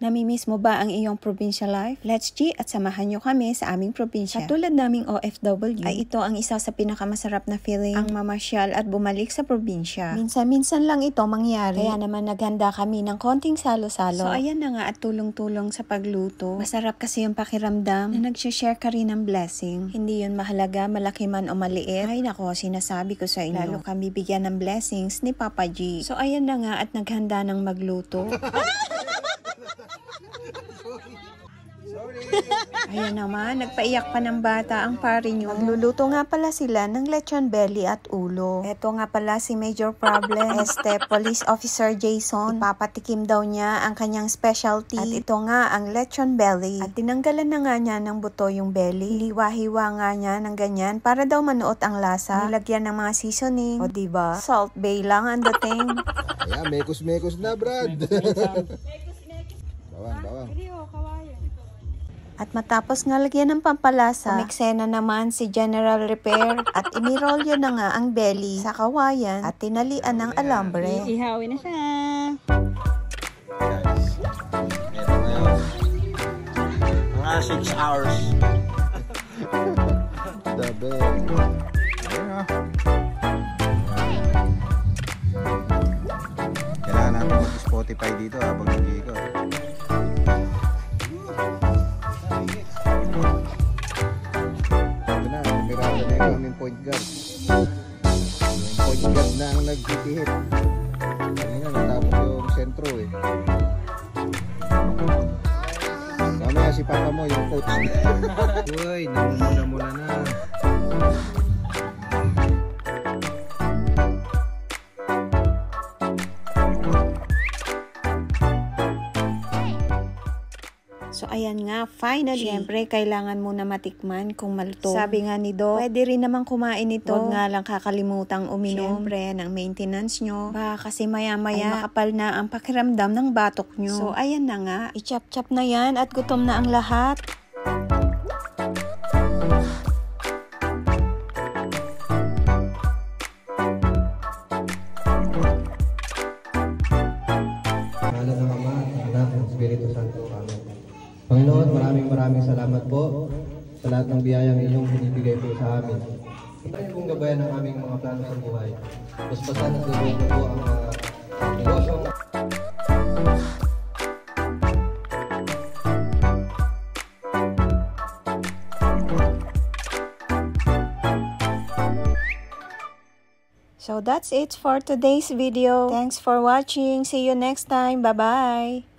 Namimiss mo ba ang iyong probinsya life? Let's G at samahan nyo kami sa aming probinsya. Katulad naming OFW, ay ito ang isa sa pinakamasarap na feeling, ang mamasyal at bumalik sa probinsya. Minsan-minsan lang ito mangyari, kaya naman naghanda kami ng konting salo-salo. So ayan na nga at tulong-tulong sa pagluto. Masarap kasi yung pakiramdam na nagsishare ka rin ng blessing. Hindi yun mahalaga, malaki man o maliit. Ay nako, sinasabi ko sa inyo, lalo kami bigyan ng blessings ni Papa G. So ayan na nga at naghanda ng magluto. Ayan naman, nagpaiyak pa ng bata ang pari nyo. Magluluto nga pala sila ng lechon belly at ulo. Eto nga pala si Major Problem, Police Officer Jason. Ipapatikim daw niya ang kanyang specialty. At ito nga ang lechon belly. At tinanggalan na nga niya ng buto yung belly. Hiwa-hiwa nga niya ng ganyan para daw manuot ang lasa. Nilagyan ng mga seasoning. O diba? Salt Bay lang ang dating. Ayan, mekos-mekos na, Brad. Bawang. At matapos nga lagyan ng pampalasa, umeksena naman si General Repair at inirolyo na nga ang belly sa kawayan at tinalian ng alambre. Ihawin na siya. Guys, ito ngayon. Mga 6 hours. The bell. Kailangan natin mag-Spotify dito habang nag-iikot. Aming point guard. Yung point guard na ang nagpipihit. Kanina natapos yung sentro eh. Kamaya si papa mo yung coach. Uy, namumula-mula na. So ayan nga, finally, syempre kailangan muna matikman kung malto. Sabi nga ni Doc, pwede rin naman kumain ito. Huwag nga lang kakalimutang uminom, syempre, ng maintenance nyo. Baka kasi maya-maya, ay makapal na ang pakiramdam ng batok nyo. So ayan na nga, i-chop-chop na yan at gutom na ang lahat. Ngalan ng Ama, Anak, at Espiritu Santo. Amen. Panginoon, maraming salamat po sa lahat ng biyayang inyong binibigay po sa amin. Ito pong gabayan ng aming mga plano sa buhay. Paspasan at gawin po ang negosyo. So that's it for today's video. Thanks for watching. See you next time. Bye-bye.